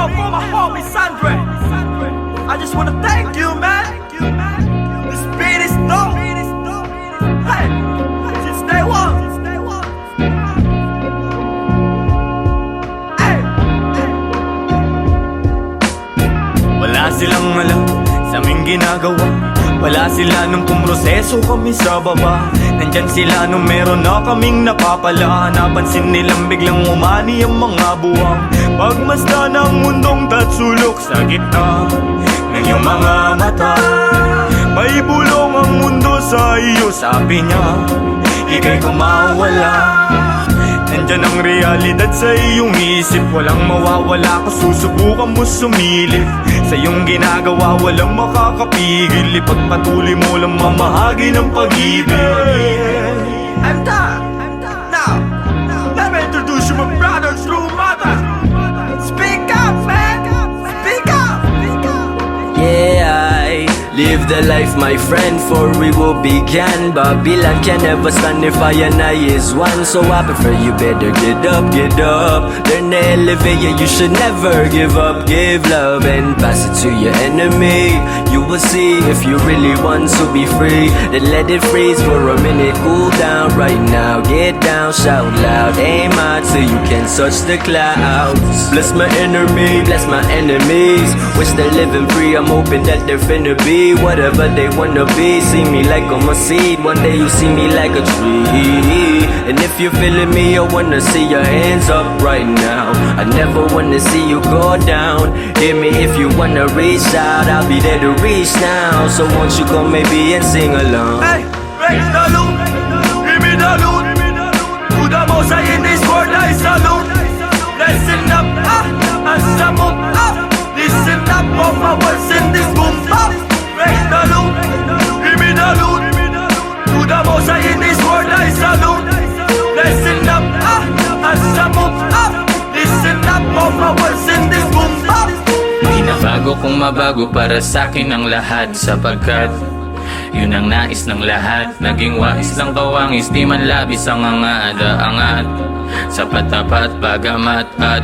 go for my homie Sandre. I just wanna thank you, man. This beat is dope. Hey, since day one. Hey. Wala silang alam sa aming ginagawa. Wala sila nung pumroseso kami sa baba. Nandyan sila nung meron na kaming napapala. Napansin nilang biglang umani ang mga buwang. Pagmasdan ng mundong tatsulok sa gitna ng iyong mga mata. May bulong ang mundo sa iyo, sabi niya, ika'y kumawala. Nandyan ang realidad sa iyong isip. Walang mawawala kung susubukan mo sumilip. Sa iyong ginagawa walang makakapigil. Ipagpatuloy mo lang mamahagi ng pag-ibig. I'm done. Now, let me introduce you my brother, true mother. Speak up, man. Speak up. Yeah, I live the life, my friend, for we will begin. Babylon can never stand if I and I is one. So I prefer you better get up. Learn to elevate, yeah, you should never give up. Give love and pass it to your enemy. You will see if you really want to be free. Then let it freeze for a minute, cool down right now. Get down, shout loud, aim high till you can touch the clouds. Bless my enemy, bless my enemies. Wish they're living free, I'm hoping that they're finna be whatever they wanna be. See me like I'm a seed, one day you see me like a tree. And if you're feeling me, I wanna see your hands up right now. I never wanna see you go down. Hear me if you wanna reach out, I'll be there to reach now. So won't you come maybe and sing along? Hey, raise the loot, give me the loot. To the most high in this world I salute. Listen up, as I move up. Listen up, all my words in this boom up. Raise the loot, give me the loot. To the most high in this world I salute. Listen up, as I move up. Listen up, all my words in this boom up. Binabago kong mabago para sa'kin ang lahat. Sapagkat yun ang nais ng lahat. Naging wais lang kawangis, di man labis ang angat. Sapat tapat bagamat at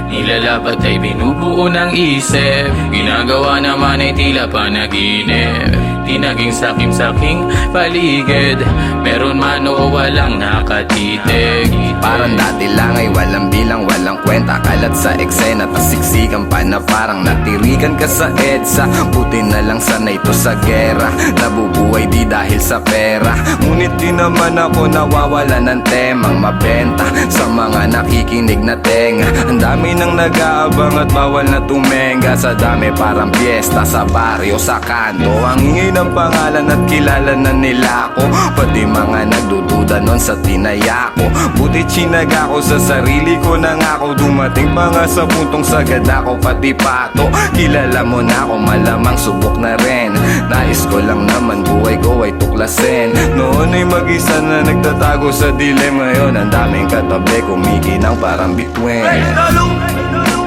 nilalabat ay binubuo ng isip. Ginagawa naman ay tila panaginip. Di naging sakim-saking paligid. Meron man o walang nakatitig. Parang dati lang ay walang bilang, walang kwenta. Kalat sa eksena, tasiksikan pa na parang natirikan ka sa EDSA. Buti na lang sanay to sa gera. Nabubuhay di dahil sa pera. Ngunit di naman ako nawawala ng temang mabenta sa mga nakikinig na tenga. Ang dami nang nag-aabang at bawal na tumenga. Sa dami parang piyesta sa baryo, sa kanto. Ang ingay ng pangalan at kilala na nila ako. Pati mga nagdududa nun sa tinaya ko. Buti chinaga ko sa sarili ko na nga ako. Dumating pa nga sa puntong sagad ako pati pato. Kilala mo na ako, malamang subok na rin. Nais ko lang naman buhay ko ay tuklasin. Noon ay mag-isa na nagtatago sa dilim. Ngayon ang daming katabi, kumikinang parang bituin. Raise the loot,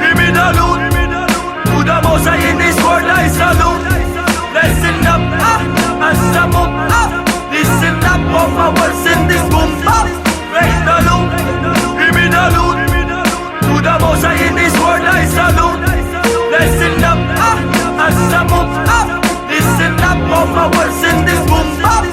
give me the loot. To the most high in this world I salute. Listen up, as I move up. Listen up, all my words in this boom up. Raise the loot, give me the loot. To the most high in this world I salute. Listen up, as I move up. Listen up, all my words in this boom up.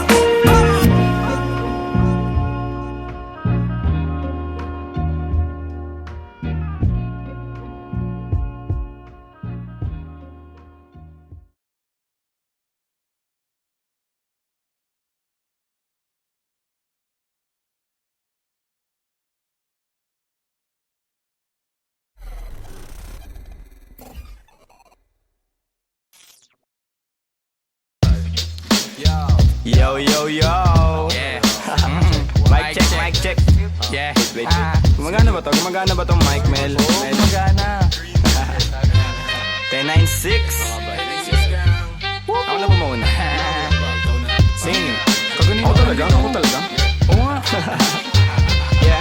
Yo, yo, yo. Yeah. Mic check. Yeah. Wait. Gumagana ba to? Gumagana ba tong mic, Mel? Oo, magana. 1096. Ako na ba mauna? Sing. Ako talaga? Oo nga. Yeah.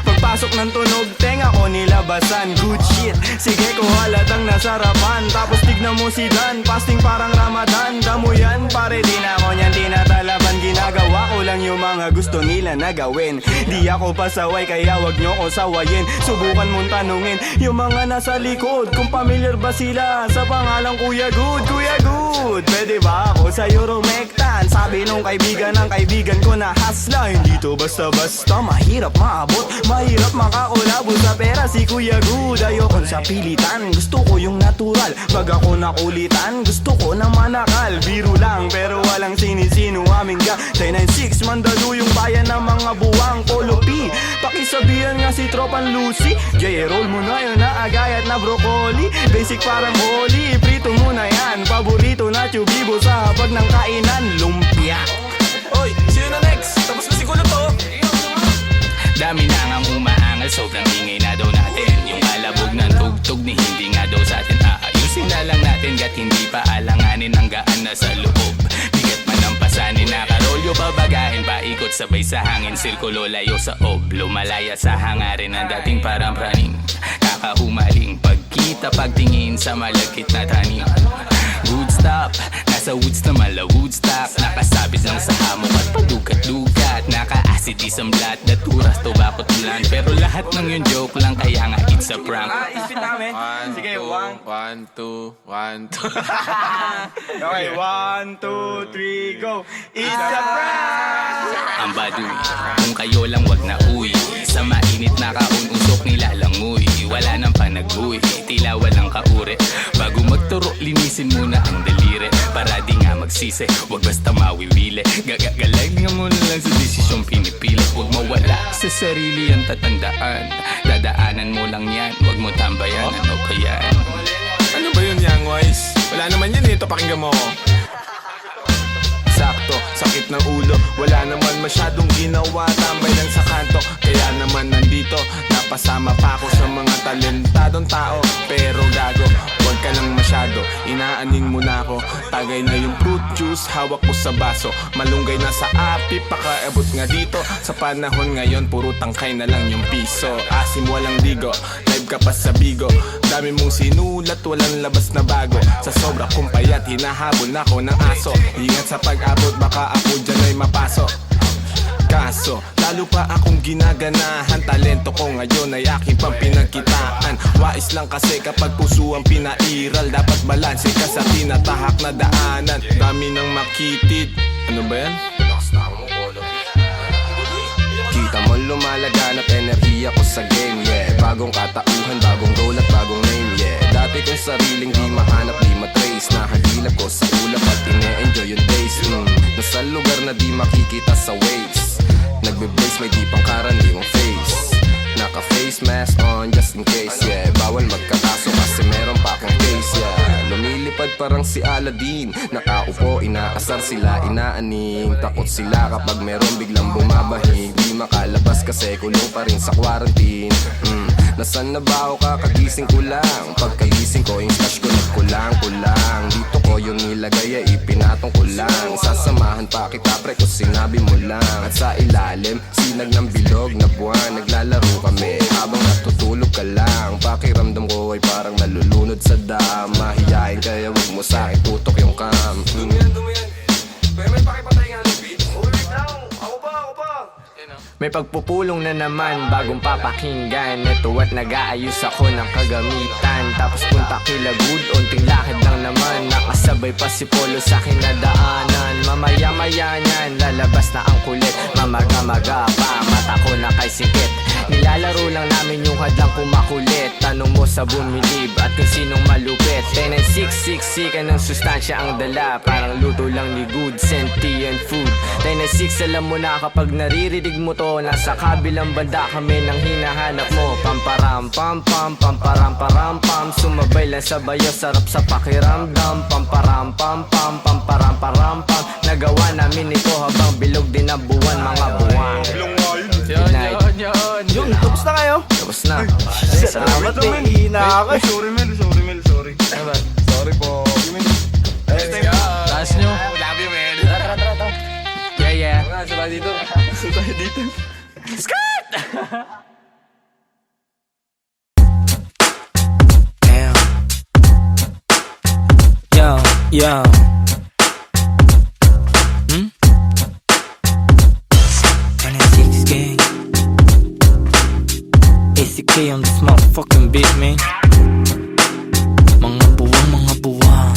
Pagpasok ng tunog, tenga ko nilabasan. Good shit, sige ko halatang nasarapan. Tapos tignan mo si Dan, fasting parang Ramadan. Damo yan, pare di na ako niyan tinatalaban. ginagawa ko lang yung mga gusto nila na gawin. Di ako pasaway kaya wag nyo ko sawayin. Subukan mong tanungin yung mga nasa likod kung familiar ba sila sa pangalang Kuya Good. Kuya Good, pwede ba ako sa'yo rumektan? Sabi nung kaibigan ng kaibigan ko na hasla. Hindi to basta-basta, mahirap maabot, mahirap makakulabo sa pera si Kuya Good. Ayokon sa pilitan, gusto ko yung natural. Pag ako nakulitan, gusto ko na manakal. Biro lang pero walang sinisino aming ga 996, Mandaluyong bayan ng mga buwang Polo P. Pakisabihan nga si Tropan Lucy, J-roll mo na yun na agay at na broccoli. Basic parang holy, prito mo na yan. Paborito na chubibo sa habag ng kainan, lumpia. Oy, sino na next? Tapos na siguro to. Dami na ngang umaangal, sobrang ingay na daw natin. Yung alabog ng tugtog ni hindi nga daw sa atin aayusin na lang natin, gat hindi pa alanganin ang gaan na sa loob. Bigat man ang pasanin, nakarolyo babagahin, paikot sabay sa hangin, sirkulo layo sa oblo, malaya sa hangarin ng dating parang praning. Kakahumaling pagkita, pagtingin sa malagkit na tanim. Good stop, nasa woods na mala Woodstock, nakasabit lang sa hamok at padukat-dukat, naka-acid isang blat, daturas, tobacco, tulan. Pero lahat ng yun joke lang, kaya nga it's a prank. Ispit namin. Sige, 1, 2, 1, 2. Okay, 1, 2, 3, go. It's a prank! Ang baduy, kung kayo lang wag na uwi, sa mainit na kaun usok nilalangoy. Wala nang panag-uwi, tila walang kauri. Bago magturo, linisin muna ang daliri, para di nga magsisi, wag basta mawiwili. Gagagalay mo na lang sa desisyong pinipili. Huwag mawala sa sarili ang tatandaan, dadaanan mo lang yan, wag mo tambayan. Ano ba yan? Ano ba yun, Young Wise? Wala naman yan, ito pakinggan mo ko. Sakto, sakit ng ulo, wala naman masyadong ginawa, tambay lang sa kanto. Kaya naman nandito, napasama pa ako sa mga talentadong tao. Pero gago, huwag ka lang masyado, inaaning mo na ako. Tagay na yung fruit juice, hawak ko sa baso, malunggay na sa api, pakaabot nga dito. Sa panahon ngayon, puro tangkay na lang yung piso. Asim walang digo, live ka pa sa bigo, dami mong sinulat, walang labas na bago. Sa sobra kong payat, hinahabol na ako ng aso. Ingat sa pag-abot, baka ako dyan ay mapasok. Kaso, lalo pa akong ginaganahan, talento ko ngayon ay aking pampinagkitaan. Wais lang kasi kapag puso ang pinairal, dapat balanse ka sa tinatahak na daanan. Dami ng makitid. Ano ba yan? Kita mo lumalaganap enerhiya ko sa game, yeah. Bagong katauhan, bagong role at bagong name, yeah. Dati kong sariling di mahanap, di matrace, nahagilap ko sa ulap at ine-enjoy yung days. Nasa lugar na di makikita sa waves, nagbe-blaze may di pangkaraniwang face. Naka-face mask on just in case, yeah. Bawal magkakaso kasi meron pa akong case, yeah. Lumilipad parang si Aladdin, nakaupo, inaasar sila, inaaning. Takot sila kapag meron biglang bumabahig, di makalabas kasi kulong pa rin sa quarantine. Nasaan na ba ako, kakagising ko lang, pagkagising ko yung stash ko nagkulang-kulang. Dito ko yung nilagay ay ipinatong ko lang, sasamahan pa kita pre kung sinabi mo lang. At sa ilalim, sinag ng bilog na buwan, naglalaro kami habang natutulog ka lang. Pakiramdam ko ay parang nalulunod sa dam, mahihain kaya wag mo sa'kin tutok yung cam. Dumiyan, pero may pakipatay nga ng beat. Ulit lang, ako pa. May pagpupulong na naman, bagong papakinggan. Ito at nag-aayos ako ng kagamitan. Tapos punta kila Good, unting lakad lang naman. Nakasabay pa si Polo sa akin na daanan. Mamaya-maya niyan, lalabas na ang kulit. Mamaga-maga pa, mata ko na kay sikit. Nilalaro lang namin yung hadlang kumakulit. Tanong mo sa bumilib at kung sinong malupit. 10-9-6-6 ka ng sustansya ang dala, parang luto lang ni Good, sentient food. 10-9-6 alam mo na kapag naririnig mo to, nasa kabilang banda kami nang hinahanap mo. Pamparam pam pam, pamparam param pam, sumabay lang sa bayo, sarap sa pakiramdam. Pamparam pam pam, pamparam param pam, nagawa namin ito habang bilog din ang buwan, mga buwan. Yun, tapos na kayo? Tapos na. Salamat eh, hihina ako. Sorry Mel. Sorry po. Taas nyo. Love you, man. Yeah. Sabay dito. Skirt! Yo. K on this motherfucking beat, man. Mga buwang, mga buwang.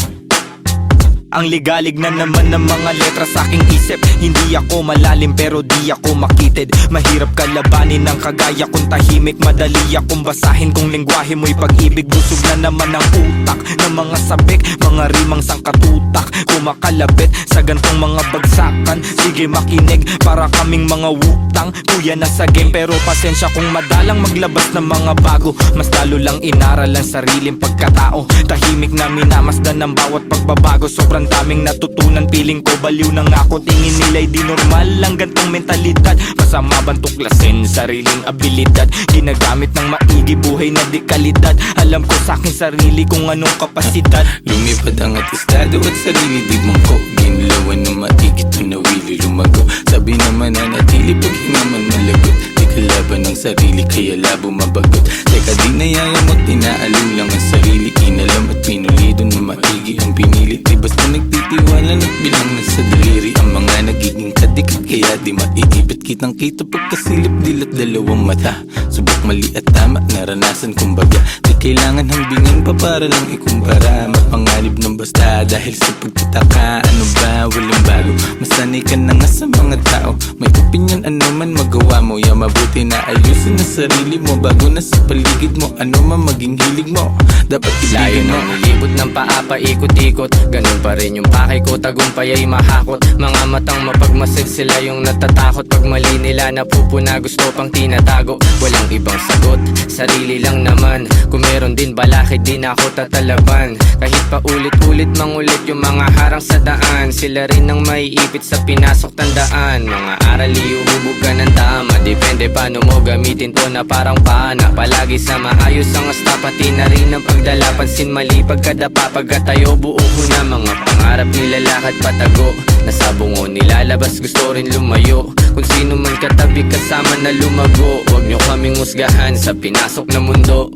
Ang ligalig na naman ng mga letra sa aking isip. Hindi ako malalim pero di ako makitid. Mahirap kalabanin ng kagaya kong tahimik. Madali akong basahin kung lingwahe mo'y pag-ibig. Busog na naman ang utak ng mga sabik, mga rimang sangkatutak, kumakalabit sa gantong mga bagsakan. Sige makinig, para kaming mga wutang. Kuya na sa game pero pasensya kung madalang maglabas ng mga bago. Mas lalo lang inaral ang sariling pagkatao. Tahimik na minamasdan ng bawat pagbabago. Sobrang daming natutunan, piling ko baliw na nga ako. Tingin nila'y di normal lang gantong mentalidad. Masama bang tuklasin sariling abilidad? Ginagamit ng maigi, buhay na di kalidad. Alam ko sa aking sarili kung anong kapasidad. Lumipad ang atestado at sarili di mangko. Ginlawan ng maigit na nawili lumago. Sabi naman na natili pag hinaman malagot. Di kalaban ng sarili kaya labo mabagot. Teka di nayayamot, inaalim lang ang sarili. Inalam at pinulido na maigi ang pinilit. Di basta nagtitiwala at bilang na sa daliri. Ang mga nagiging kadikit kaya di maiipit. Kitang kita pagkasilip dilat dalawang mata. Subok mali at tama, naranasan kumbaga. Di kailangan hambingan pa para lang ikumpara. Mapanganib ng basta dahil sa pagtataka. Ano ba, walang bago. Masanay ka na nga sa mga tao. May opinion ano man magawa mo. Ya mabuti na ayusin na sarili mo. Bago na sa paligid mo, ano man maging hilig mo. Dapat Layo ibigan mo. ng ilibot ng paa paikot-ikot. Ganun pa rin yung pakay ko, tagumpay ay mahakot. Mga matang mapagmasid sila yung natatakot. Pag mali nila napupuna, gusto pang tinatago. Walang ibang sagot, sarili lang naman. Kung meron din balakid, di na ako tatalaban. Kahit pa ulit-ulit mangulit yung mga harang sa daan. Sila rin ang maiipit sa pinasok tandaan. Mga aral iuhubog ka ng tama. Depende paano mo gamitin to na parang pana. Palagi sa maayos ang asta, pati na rin ang pagdala. Pansin mali pagkadapa, pagkatayo buo ko na. Mga pangarap nilalakad patago. Nasa bungo nilalabas, gusto rin lumayo. Kung sino man katabi kasama na lumago. Huwag nyo kaming musgahan sa pinasok na mundo.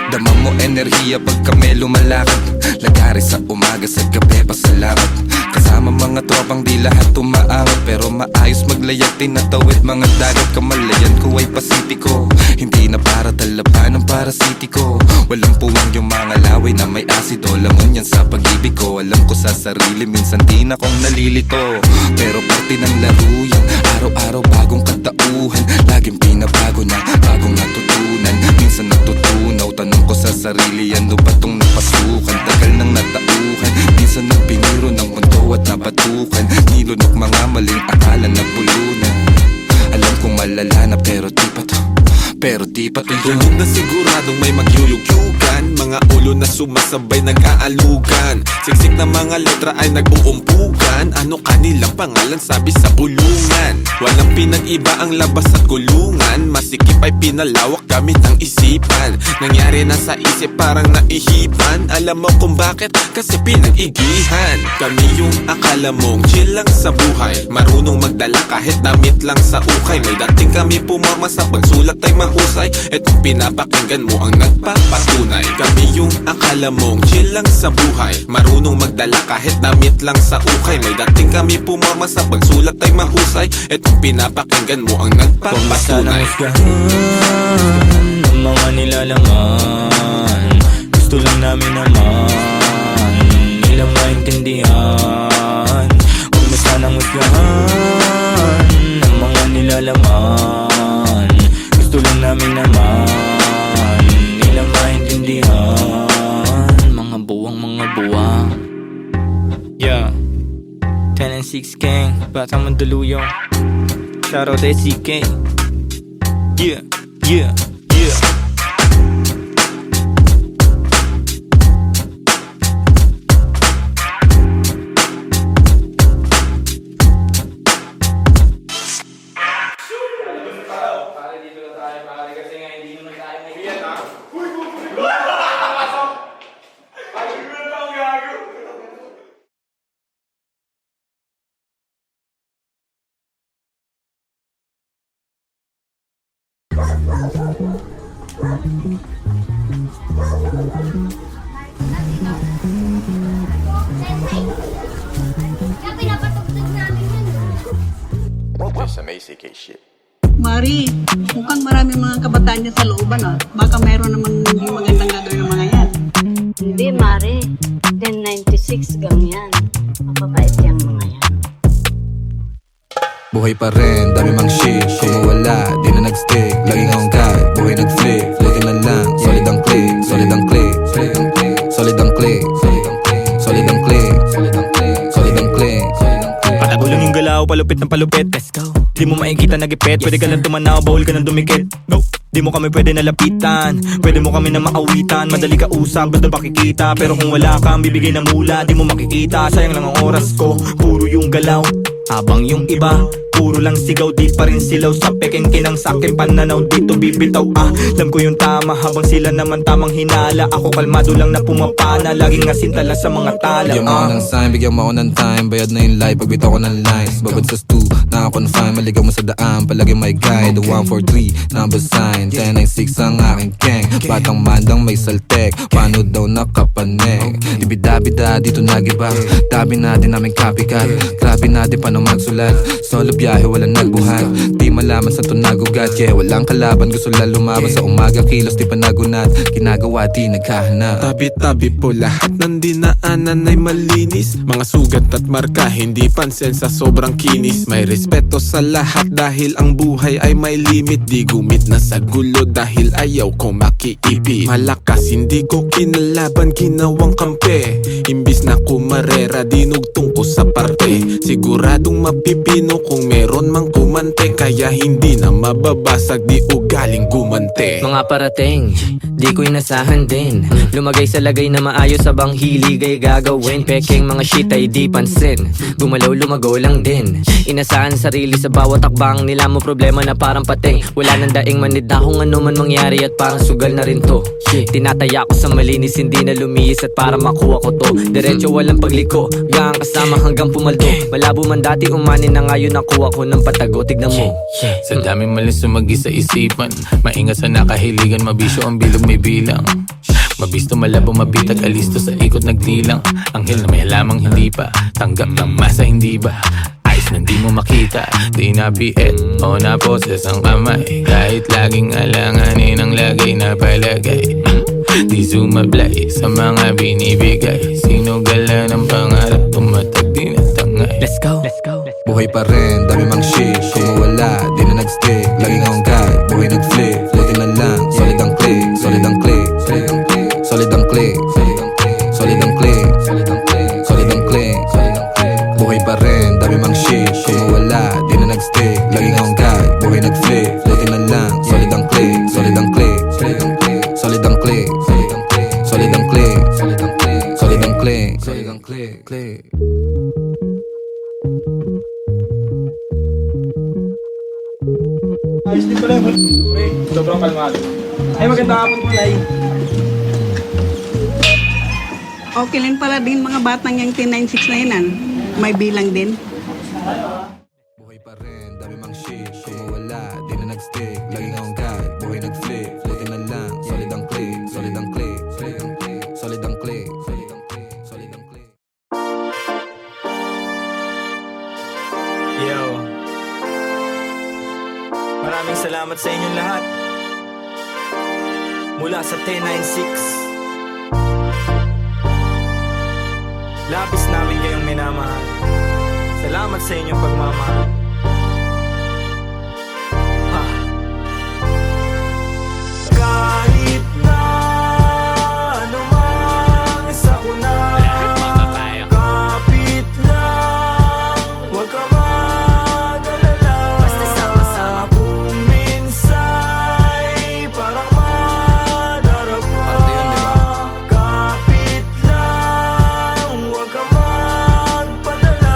Dama mo enerhiya pag kami lumalakad. Lagari sa umaga, sa gabi pasalamat. Kasama mga tropang di lahat umaangat. Pero maayos maglayag, tinatawid mga dagat. Kamalayan ko ay pasipiko. Hindi na para talaban ng parasitiko. Walang puwang yung mga laway na may asido. Lamon yan sa pag-ibig ko. Alam ko sa sarili, minsan di na kong nalilito. Pero parte ng laro yan. Araw-araw bagong katauhan. Laging pinabago na, bagong natutunan. Minsan natutunaw, tanong ko sa sarili, ano ba tong napasukan? Tagal nang natauhan, minsan nagpiniro ng mundo at napatukan. Nilunok mga maling akala na bulunan. Alam kong malala na pero di pa to. Pero di pa to yun. Tulog na siguradong may magyuyugyugan. Mga ulo na sumasabay nag-aalugan. Siksik na mga letra ay nag-uumpugan. Ano kanilang pangalan sabi sa bulungan. Walang pinag-iba ang labas at kulungan. Masikip ay pinalawak gamit ang isipan. Nangyari na sa isip parang naihipan. Alam mo kung bakit? Kasi pinag-igihan. Kami yung akala mong chill lang sa buhay. Marunong magdala kahit damit lang sa ukay. May dating kami pumama sa pagsulat ay mahusay. Etong pinapakinggan mo ang nagpapatunay. Kami yung akala mong chill lang sa buhay. Marunong magdala kahit damit lang sa ukay. May dating kami pumama sa pagsulat ay mahusay. Etong pinapakinggan mo ang nagpapatunay. Ng mga nilalaman, gusto lang namin naman nilang maintindihan. Huwag mo sanang husgahan ng mga nilalaman. Gusto lang namin naman nilang maintindihan. Mga buwang, mga buwang. Yeah, 10 and 6 gang, Batang Mandaluyong. Shoutout to SCK. Yeah, yeah, yeah. That's some ACK shit. Mari, mukhang marami mga kabataan dyan sa looban ah. Baka mayroon naman hindi magandang gagawin ng mga yan. Hindi, Mare. 1096 gang yan. Mapapait yung mga yan. Buhay pa rin, dami mang shit. Kung mawala, di na nag-stick. Laging hangkay, buhay nag-flip. Floating na lang, solid ang click. Solid ang click. Solid ang click. Solid ang click. Solid ang click. Patago lang yung galaw, palupit ng palupit. Let's go. Di mo makikita nagipit, pwede ka lang tumanaw, bawal ka nang dumikit. Go. Di mo kami pwede nalapitan, pwede mo kami na maawitan. Madali ka usap, basta pakikita. Pero kung wala kang bibigay na mula, di mo makikita. Sayang lang ang oras ko, puro yung galaw. Habang yung iba, puro lang sigaw, di pa rin silaw. Sa peking kinang sakin pananaw, dito bibitaw. Alam ko yung tama, habang sila naman tamang hinala. Ako kalmado lang na pumapana, laging asintala sa mga tala. Bigyan mo ako ng sign, bigyan mo ako ng time. Bayad na yung live, pagbitaw ko ng lines. Babad sa stu, nakakonfine, maligaw mo sa daan. Palagi may guide, the 143, number sign 1096 ang aking gang. Batang mandang may saltek, paano daw nakapanek. Ibida-bida, dito nagiba. Tabi natin namin copycat. Grabe natin paano magsulat. Solo biyahe, walang nagbuhat. Di malaman sa tunagugat. Yeah, walang kalaban, gusto lang lumaban. Sa umaga, kilos di pa nagunat. Ginagawa, di nagkahanap. Tabi-tabi po lahat ng dinaanan ay malinis. Mga sugat at marka, hindi pansin sa sobrang kinis. May respeto sa lahat dahil ang buhay ay may limit. Di gumit na sa gulo dahil ayaw ko makiipit. Malakas, hindi ko kinalaban, ginawang kampe. Imbis na kumarera, dinugtong ko sa parte. Siguradong mapipino kung meron mang kumante. Kaya hindi na mababasag, di ugaling gumante. Mga parating, di ko inasahan din. Lumagay sa lagay na maayos sa bang hilig ay gagawin. Peking mga shit ay di pansin. Gumalaw lumago lang din. Inasahan sarili sa bawat takbang nila mo problema na parang pating. Wala nang daing manid na kung ano man mangyari at parang sugal na rin to. Tinataya ko sa malinis, hindi na lumiis at para makuha ko to. Diretso walang pagliko, gang kasama hanggang pumaldo. Malabo man dati umanin na ngayon nakuha ko ng patago. Tignan mo. Sa daming malis sumagi sa isipan, maingat sa nakahiligan, mabisyo ang bilog may bilang. Mabisto malabo mabitag alisto sa ikot nagdilang. Anghel na may halamang hindi pa tanggap ng masa hindi ba. Ayos na di mo makita, di na biet o na poses ang kamay. Kahit laging alanganin ang lagay na palagay. Di sumablay sa mga binibigay. Sinugala ng pangarap, tumatag di na tangay. Let's go. Let's go. Buhay pa rin, dami mang shit. Kung mawala, di na nag-stick. Laging hangkay, buhay nag-flip. Floating na lang, solid ang click. Solid ang click. Solid ang click. Solid ang click. Solid ang click. Buhay pa rin, dami mang shit. Kung mawala, di na nag-stick. Laging hangkay, buhay nag-flip. Floating na lang, solid ang click. Solid ang click. Solid ang click. Solid ang click. Solid ang click. Solid ang click. Ayos din pala yung sobrang kalmado. Ay, magandang hapon po, Nay. Okay lang pala din mga batang yung 1096 na yun. May bilang din. Buhay pa rin, dami mang shit. Kung mawala, di na nag-stick. Laging hangkay, buhay nag-flip. Floating na lang, solid ang click. Solid ang click. Solid ang click. Solid ang click. Yo, maraming salamat sa inyong lahat. Mula sa 1096, labis namin kayong minamahal. Salamat sa inyong pagmamahal. Kahit na anumang isa ko na kapit lang, huwag ka mag-alala. Basta sama-sama kung minsa'y parang madarapa. Kapit lang, huwag ka magpadala.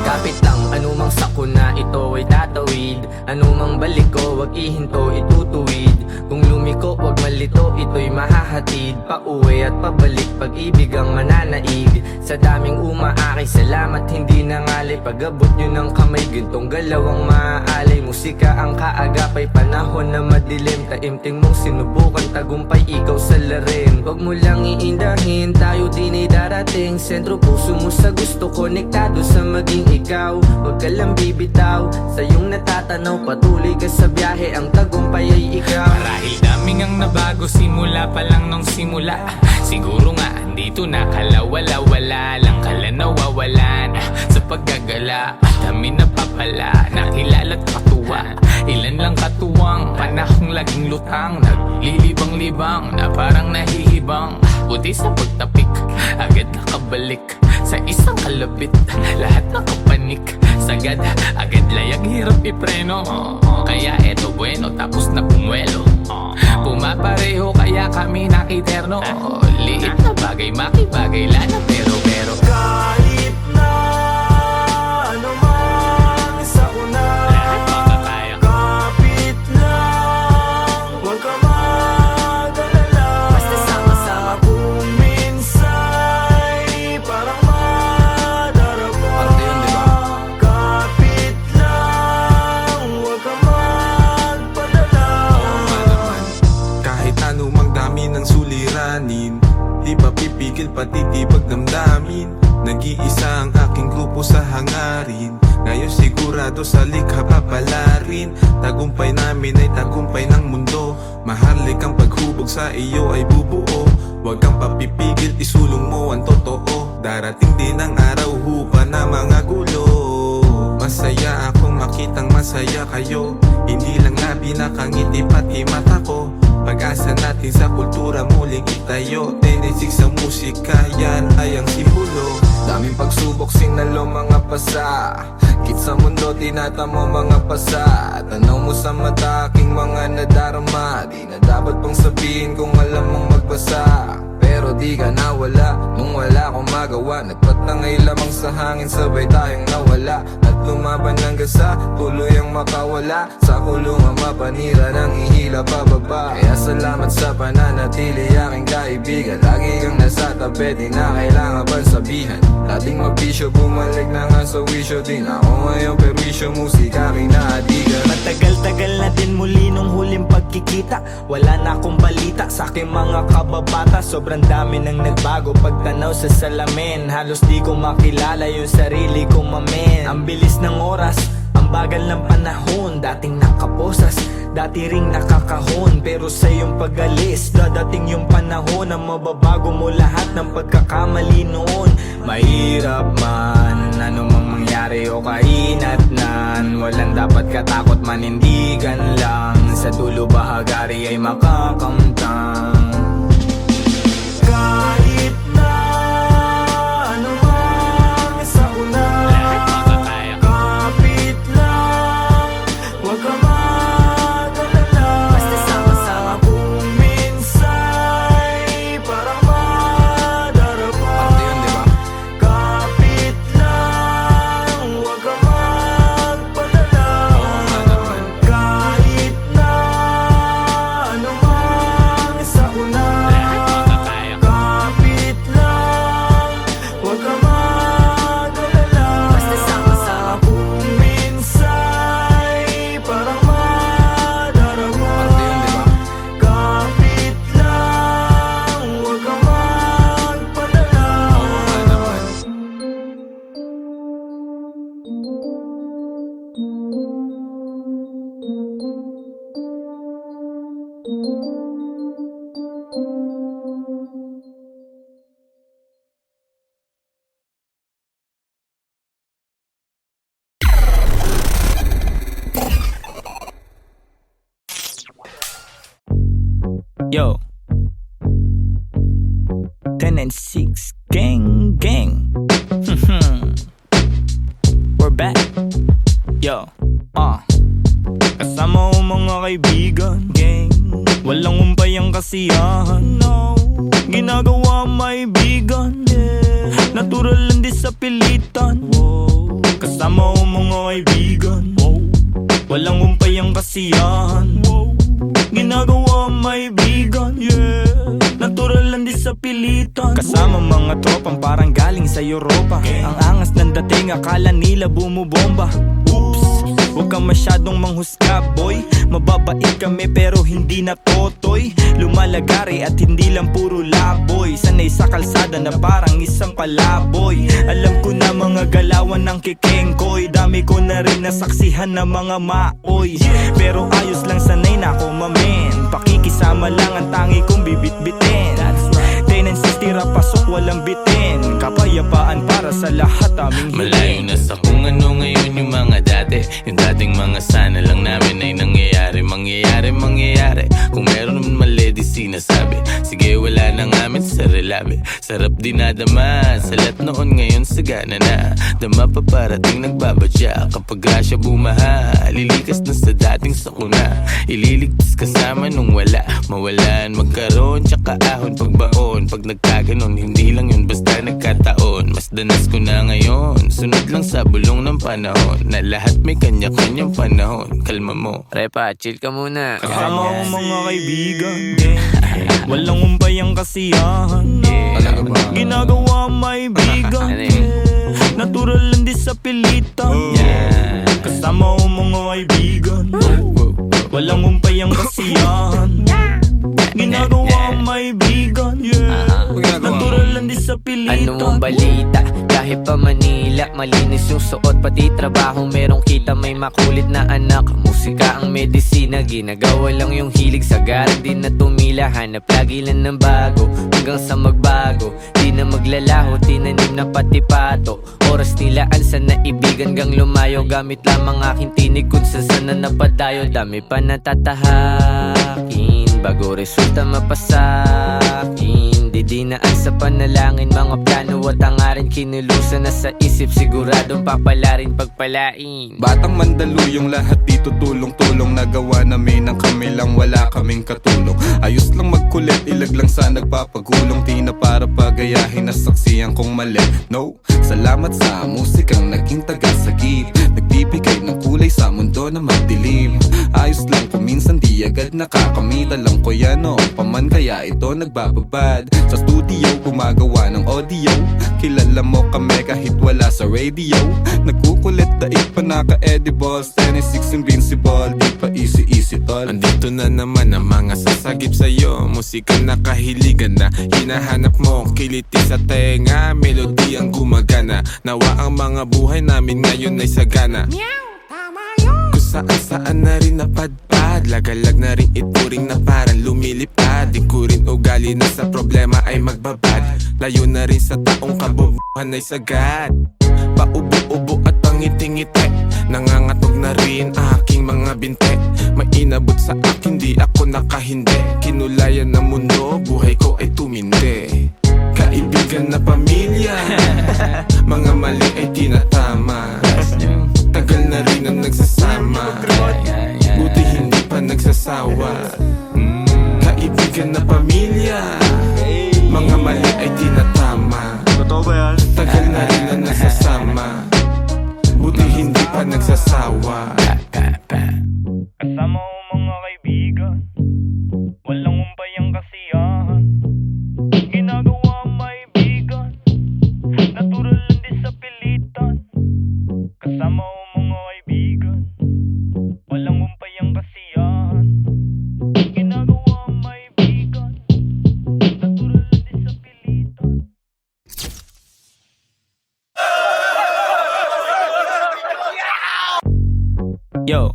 Kapit lang, anumang sakuna ito ay tatawid. Anumang balik ko, wag ihinto, itutuwid. Kung lumiko, wag malito, ito'y mahahatid. Pauwi at pabalik, pag-ibig ang mananaig. Sa daming umaakay, salamat hindi nangalay. Pag-abot nyo ng kamay, gintong galaw ang maaalay. Musika ang kaagapay, panahon na madilim. Taimting mong sinubukan, tagumpay ikaw sa larin. Huwag mo lang iindahin, tayo din ay darating. Sentro puso mo sa gusto, konektado sa maging ikaw. Huwag ka lang bibitaw, sa iyong natatanaw. Patuloy ka sa biyahe, ang tagumpay ay ikaw. Marahil daming ang nabago simula pa lang nung simula. Siguro nga andito na kalawala-wala lang kala nawawalan sa paggagala. Dami na papala, nakilala't katuwa. Ilan lang katuwang, panahong laging lutang. Naglilibang-libang na parang nahihibang. Buti sa pagtapik, agad nakabalik sa isang kalapit. Lahat nakapanik, sagad, agad layag, hirap ipreno. Kaya eto bueno, tapos na pumuelo. Pumapareho kaya kami nakiterno. Liit na bagay, makibagay, lana pero Kahit na ano man sa una, lahat makakaya. kapit lang, huwag ka mag-alala. Basta sama-sama. Kung minsa'y parang madarama, Parte yun, di ba? kapit lang, huwag ka magpadala. Kahit anumang dami ng suliranin, di ba pipigil patitibag damdamin. Nag-iisa ang aking grupo sa hangarin. Ngayon sigurado sa likha papalarin. Tagumpay namin ay tagumpay ng mundo. Maharlik ang paghubog sa iyo ay bubuo. Huwag kang papipigil, isulong mo ang totoo. Darating din ang araw, hupa na mga gulo. Masaya akong makitang masaya kayo. Hindi lang labi nakangiti pati mata ko. Pag-asa natin sa kultura muling itayo. Tenesig sa musika, yan ay ang simbolo. Daming pagsubok, sinalo mga pasa. Kit sa mundo, tinatamo mga pasa. Tanaw mo sa mata, aking mga nadarama. Di na dapat pang sabihin kung alam mong magbasa. Pero di ka nawala, nung wala akong magawa. Nagpatangay lamang sa hangin, sabay tayong nawala. At lumaban hanggang sa tuloy ang makawala. Sa kulungan mapanira nang ihila pababa. Kaya salamat sa pananatili aking kaibigan. Lagi kang nasa tabi, di na kailangan pang sabihan. Dating mabisyo, bumalik na nga sa wisyo. Din ako ngayon perwisyo, musika kinahatigan. Matagal-tagal na din muli nung huling pagkikita. Wala na akong balita sa aking mga kababata. Sobrang dami nang nagbago pagtanaw sa salamin. Halos di ko makilala yung sarili ko, mamen. Ang bilis ng oras, ang bagal ng panahon. Dating nakaposas, dati ring nakakahon. Pero sa iyong pag-alis, dadating yung panahon na mababago mo lahat ng pagkakamali noon. Mahirap man, anumang mangyari o kainatnan. Walang dapat katakot, manindigan lang. Sa dulo bahagari ay makakamtang. Kahit na ano man sa una, Lahat makakaya. kapit lang, huwag ka mag-alala. Basta sama-sama. Kung minsa'y parang madarama, Parte yun, di ba? kapit lang, huwag ka magpadala. Kahit na ano man sa una, Lahat makakaya. kapit lang, huwag ka mag-alala. Basta sama-sama. Kung minsa'y parang madarama, Parte yun, di ba? kapit lang, huwag ka magpadala. Yo, 10 and 6, gang, gang. We're back. Yo, kasama ko mga kaibigan, gang. Walang umpay ang kasiyahan, no. Ginagawa ang maibigan, yeah. Natural lang di sa pilitan, wow. Kasama ko mga kaibigan, wow. Walang umpay ang kasiyahan, wow. Ginagawa ang maibigan, yeah. Natural lang di sa pilitan. Kasama mga tropang parang galing sa Europa. Ang angas ng dating, akala nila bumubomba. Oops, Huwag kang masyadong manghusga boy. Mababait kami pero hindi na totoy. Lumalagari at hindi lang puro laboy. Sanay sa kalsada na parang isang palaboy. Alam ko na mga galawan ng kikengkoy. Dami ko na rin nasaksihan na mga maoy. Pero ayos lang, sanay na ako mamen. Pakikisama lang ang tangi kong bibit-bitin. Tenancies tira pasok walang bitin. Kapayapaan para sa lahat aming hiling. Malayo na sa kung ano ngayon yung mga dati. Yung dating mga sana lang namin ay nangyayari. Mangyayari kung meron naman mali di sinasabi. Sige wala na ngamin sa relabe. Sarap dinadama sa lahat noon ngayon sagana na. Dama pa parating nagbabadya. Kapag grasya bumaha, lilikas na sa dating sakuna. Ililigtas kasama nung wala. Mawalan, magkaroon, tsaka ahon pagbaon. Pag nagkaganon, hindi lang yun basta nagkataon. Mas danas ko na ngayon, sunod lang sa bulong ng panahon. Na lahat may kanya-kanyang panahon. Kalma mo, Repa, chill ka muna. Kasama ko mga kaibigan, walang umpay ang kasiyahan. Talaga ba? Ginagawa may bigan, natural lang di sa pilitan. Kasama ko mga kaibigan, walang umpay ang kasiyahan. Ginagawa may bigan, natural lang di sa pilitan. Ano mong balita? Kahit pa Manila, malinis yung suot pati trabaho, merong kita, may makulit na anak. Musika ang medisina, ginagawa lang yung hilig. Sagaran din na tumila, hanap lagi lang ng bago. Hanggang sa magbago, di na maglalaho, tinanim na pati pato. Oras nilaan sa naibigan gang lumayo. Gamit lamang aking tinig kung saan na napadayo. Dami pa natatahakin bago resulta mapasakin. Didinaan sa panalangin, mga plano at hangarin. Kinulusan na sa isip, siguradong papalarin pagpalain. Batang Mandaluyong, lahat dito tulong-tulong. Nagawa namin ang kami lang, wala kaming katulong. Ayos lang magkulit, ilag lang sa nagpapagulong. Di na para pagayahin na saksiyan kong mali. No, salamat sa musikang naging tagasagip. Nagbibigay ng kulay sa mundo na madilim. Ayos lang kung minsan di agad nakakamit. Alam ko yan noon paman, kaya ito nagbababad. Sa studio gumagawa ng audio. Kilala mo kami kahit wala sa radio. Nagkukulit daig pa naka-edibles. 26 invincible, di pa easy tol. Andito na naman ang mga sasagip sa'yo. Musika na kahiligan na hinahanap mo. Kiliti sa tenga, melody ang gumagana. Nawa ang mga buhay namin ngayon ay sagana. Kung saan na rin napadpad. Lagalag na rin ituring na parang lumilipad. Di ko rin ugali na sa problema ay magbabad. Layo na rin sa taong kabobohan ay sagad. Paubo-ubo at pangiti-ngiti. Nangangatog na rin aking mga binte. May inabot sa akin, di ako nakahindi. Kinulayan ng mundo, buhay ko ay tumindi. Kaibigan na pamilya, mga mali ay tinatama. Tagal na rin ang nagsasama, buti hindi pa nagsasawa. Kaibigan na pamilya, mga mali ay tinatama. Tagal na rin ang nagsasama, buti hindi pa nagsasawa. Kasama ko mga kaibigan, walang umpay ang kasiyahan. Ginagawa may bigan, natural lang di sa pilitan. Kasama ko mga kaibigan, walang umpay ang kasiyahan. Ginagawa may bigan, natural lang di sa pilitan. Yo,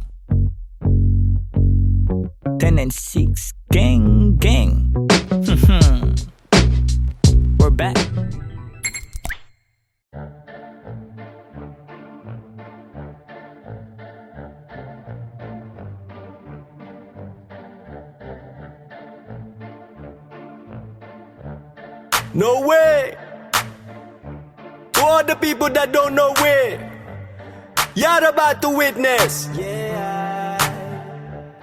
10 and 6 gang. We're back. No way! To all the people that don't know it, you're about to witness.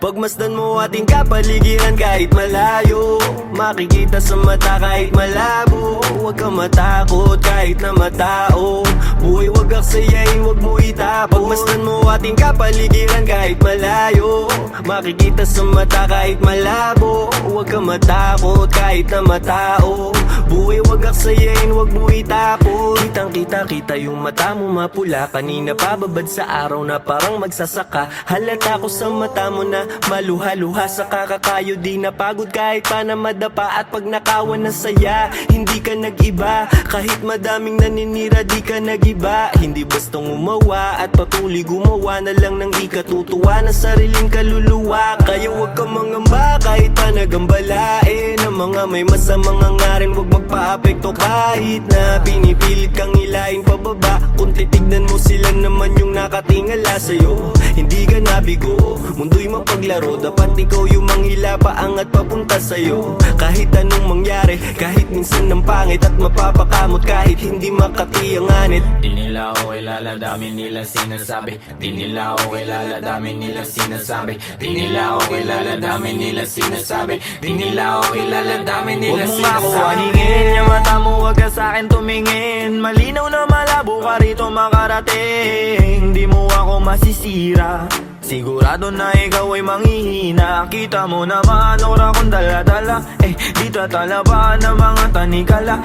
Pagmasdan mo ating kapaligiran kahit malayo, makikita sa mata kahit malabo. Huwag kang matakot kahit na matao. Buhay wag aksayain, wag mo itapon. Pagmasdan mo ating kapaligiran kahit malayo, makikita sa mata kahit malabo. Huwag ka matakot kahit na matao. Buhay wag aksayain, wag mo itapon. Kitang kita yung mata mo mapula. Kanina pababad sa araw na parang magsasaka. Halata ko sa mata mo na maluha-luha. Sa kakakayo di napagod kahit pa na madapa. At pag nakawan na saya, hindi ka nag-iba. Kahit madaming naninira di ka nag-iba. Hindi bastang umawa at patuloy gumawa na lang ng ikatutuwa ng sariling kaluluwa. Kaya wag ka mangamba kahit pa nagambalain. Ang mga may masamang hangarin wag magpa-apekto kahit na pinipilit kang ilahin pababa. Kung titignan mo sila naman yung nakatingala sa'yo, hindi ka nabigo, mundo'y mapaglaro. Dapat ikaw yung manghila paangat papunta sa'yo. Kahit anong mangyari, kahit minsan ng pangit at mapapakamot, kahit hindi makatiyanganit. Di nila ako kilala, dami nila sinasabi. Di nila ako kilala, dami nila sinasabi. Di nila ako kilala, dami nila sinasabi. Di nila ako kilala, dami nila sinasabi. Huwag mo ako aningin, yung mata mo wag ka sa'kin tumingin. Malinaw na malabo ka rito makarating. Di mo ako masisira, sigurado na ikaw ay manghihina. Kita mo naman ora kong dala-dala. Di tatalaban ng mga tanikala.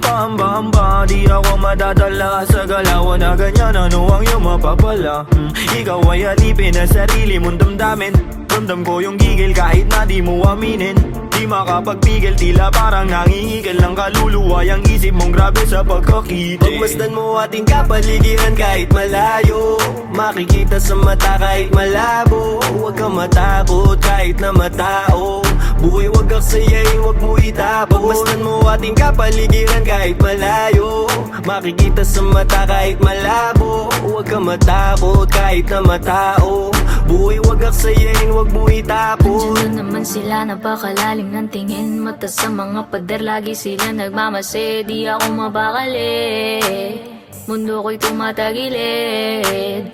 Pahamba-hamba, di ako madadala sa galawan na ganyan. Ano ang iyong mapapala? Ikaw ay alipin na sarili mong damdamin. Ramdam ko yung gigil kahit na di mo aminin. Di makapagpigil, tila parang nangihigil ng kaluluwa. Yang isip mong grabe sa pagkakita. Pagmasdan mo ating kapaligiran kahit malayo, makikita sa mata kahit malabo. Huwag ka matakot kahit na matao. Buhay wag aksayain, wag mo itapon. Pagmasdan mo ating kapaligiran kahit malayo, makikita sa mata kahit malabo. Huwag ka matakot kahit na matao. Buhay wag aksayain, wag mo itapon. Andiyan na naman sila, napakalalim ng tingin. Mata sa mga pader, lagi sila nagmamase. Di ako mabakali, mundo ko'y tumatagilid.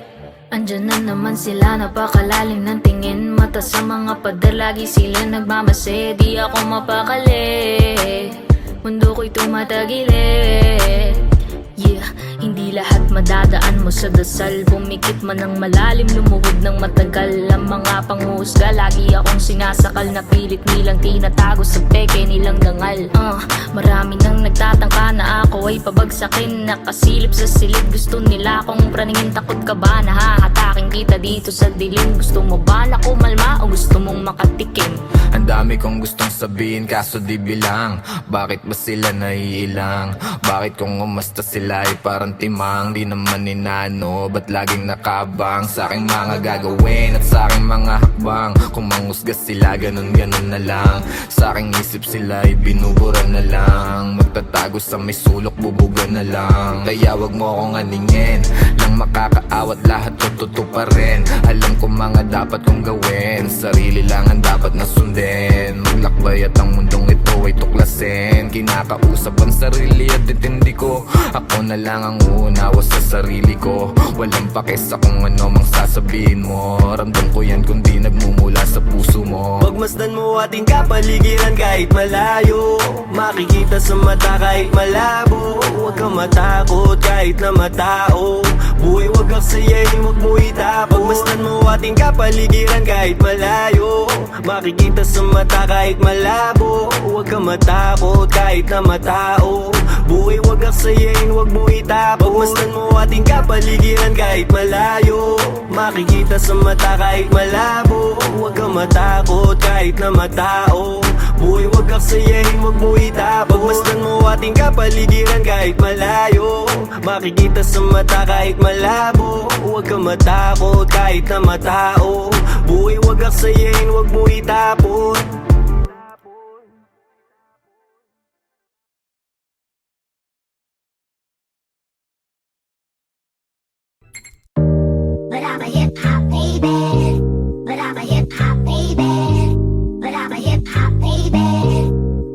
Andiyan na naman sila, napakalalim ng tingin. Mata sa mga pader, lagi sila nagmamase. Di ako mapakali, mundo ko'y tumatagilid. Yeah, hindi lahat madadaan mo sa dasal. Pumikit man ng malalim, lumuhod ng matagal. Ang mga panghusga, lagi akong sinasakal. Na pilit nilang tinatago sa peke nilang dangal. Marami nang nagtatangka na ako ay pabagsakin. Nakasilip sa silid, gusto nila akong praningin. Takot ka ba na hahatakin kita dito sa dilim? Gusto mo ba na kumalma o gusto mong makatikim? Ang dami kong gustong sabihin kaso di bilang. Bakit ba sila naiilang? Bakit kung umasta sila ay parang timang? Di naman inano, ba't laging nakabang sa aking mga gagawin at sa aking mga hakbang? Kung manghusga sila, ganun-ganun na lang. Sa aking isip sila ay binubura na lang. Magtatago sa may sulok, bubuga na lang. Kaya wag mo akong aningin, lang makakaawat lahat tututo pa rin. Alam ko mga dapat kong gawin, sarili lang ang dapat na sundin. Maglakbay at ang mundong ito ay tuklasin. Kinakausap ang sarili at intindi ko. Ako na lang ang uunawa sa sarili ko. Walang pake sa kung ano mang sasabihin mo. Ramdam ko yan kung di nagmumula sa puso mo. Pagmasdan mo ating kapaligiran kahit malayo, makikita sa mata kahit malabo. Huwag ka matakot kahit na matao. Buhay wag aksayain, wag mo itapon. Pagmasdan mo ating kapaligiran kahit malayo, makikita sa mata kahit malabo. Huwag ka matakot kahit na matao. Buhay wag aksayain, wag mo itapon. Pagmasdan mo ating kapaligiran kahit malayo, makikita sa mata kahit malabo. Huwag ka matakot kahit na matao. Buhay wag aksayain, wag mo itapon. Pagmasdan mo ating kapaligiran kahit malayo, makikita sa mata kahit malabo. Huwag ka matakot kahit na matao. Buhay wag aksayain, wag mo itapon. But I'm a hip hop baby. But I'm a hip hop baby. But I'm a hip hop baby.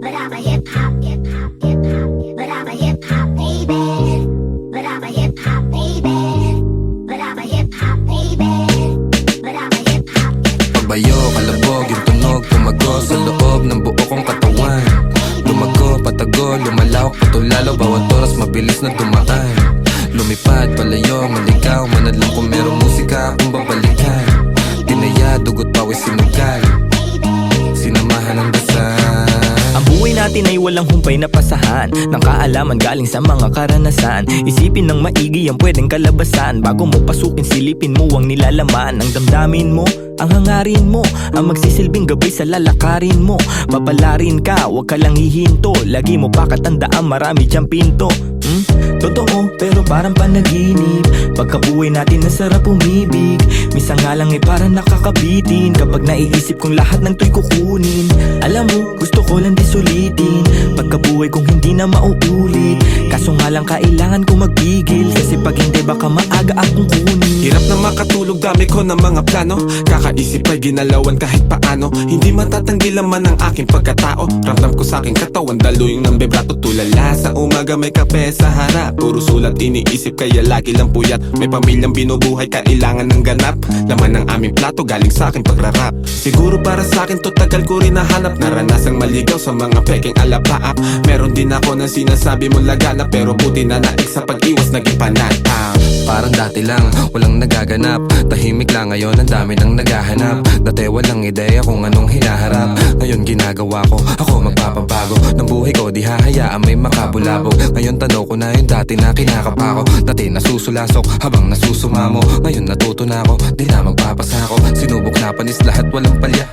But I'm a hip hop, hip hop, hip hop. But I'm a hip hop baby. But I'm a hip hop baby. But I'm a hip hop baby. But I'm a hip hop. Pabayo, kalabog, yung tunog, tumago sa loob ng buo kong katawan. Lumago, patago, lumalawak, patulalo, bawat oras mabilis na dumaan. Lumipad, palayo, maligaw, manadlang kung merong musika akong babalikan. Tinaya, dugot, pawis, natin ay walang humpay na pasahan ng kaalaman galing sa mga karanasan. Isipin ng maigi ang pwedeng kalabasan. Bago mo pasukin, silipin mo ang nilalaman. Ang damdamin mo, ang hangarin mo, ang magsisilbing gabay sa lalakarin mo. Papalarin ka, wag ka lang hihinto. Lagi mo pa katandaan, marami diyang pinto. Totoo, pero parang panaginip. Pagkabuhay natin nasarap umibig. Minsan nga lang ay parang nakakabitin kapag naiisip kong lahat ng to'y kukunin. Alam mo, gusto ko lang di sulitin pagkabuhay kong hindi na mauulit. Kaso nga lang kailangan ko magpigil, kasi pag hindi baka maaga akong kunin. Hirap na makatulog, dami ko ng mga plano. Kakaisip ay ginalawan kahit paano. Hindi matatanggi laman ang aking pagkatao. Ramdam ko sa aking katawan, daluyung ng vibrato. Tulala sa umaga may kape sa harap. Puro sulat iniisip kaya lagi lang puyat. May pamilyang binubuhay, kailangan ng ganap. Laman ng aming plato galing sa aking pagrarap. Siguro para sa akin to tagal ko rin nahanap. Naranasang maligaw sa mga peking alapaap. Meron din ako ng sinasabi mong laganap, pero buti na naik sa pag-iwas naging panatang. Parang dati lang, walang nagaganap. Tahimik lang ngayon, ang dami nang naghahanap. Dati walang ideya kung anong hinaharap. Ngayon ginagawa ko, ako magpapabago ng buhay ko, di hahayaan may makabulabog. Ngayon tanaw ko na yung dati na kinakapa ko. Dati nasusulasok habang nasusumamo. Ngayon natuto na ako, di na magpapasako. Sinubok na panis lahat, walang palya.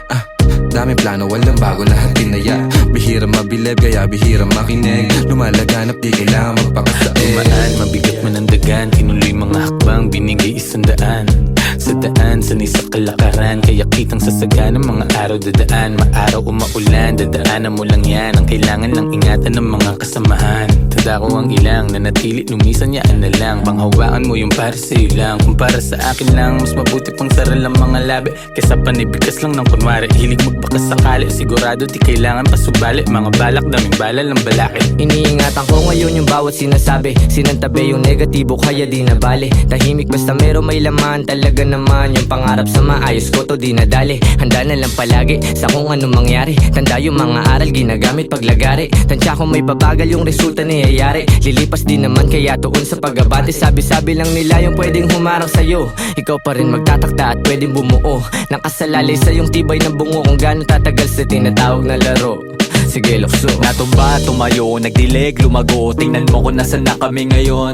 Daming plano, walang bago, lahat tinaya. Bihira mabilib, kaya bihira makinig. Lumalaganap, di kailangan magpakasain. Tumaan, mabigat man ang dagan. Tinuloy mga hakbang, binigay 100. Sa daan, sanay sa kalakaran. Kaya kitang sasagan ng mga araw dadaan. Maaraw o maulan, dadaanan mo lang yan. Ang kailangan lang ingatan ng mga kasamahan. Tanda ko ang ilang, nanatili, lumisan yaan na lang. Panghawakan mo yung para sa'yo lang. Kung para sa akin lang, mas mabuti pang saral ang mga labi kesa panibigas lang ng kunwari. Hilig magbakas sakali, sigurado di kailangan pasubali. Mga balak, daming balal ng balakid. Iniingatan ko ngayon yung bawat sinasabi. Sinantabi yung negatibo kaya di na bale. Tahimik basta meron may laman. Talaga naman yung pangarap sa maayos ko to di nadali. Handa na lang palagi sa kung ano mangyari. Tanda yung mga aral ginagamit paglagari. Tansya ko may babagal yung resulta niyayari. Lilipas din naman kaya tuon sa pag-abante. Sabi-sabi lang nila yung pwedeng humarang sa'yo. Ikaw pa rin magtatakda at pwedeng bumuo. Nakasalalay sa yung tibay ng bungo. Kung gano'ng tatagal sa tinatawag na laro. Sige, lukso. Natumba, tumayo, nagdilig, lumago. Tingnan mo kung nasan na kami ngayon.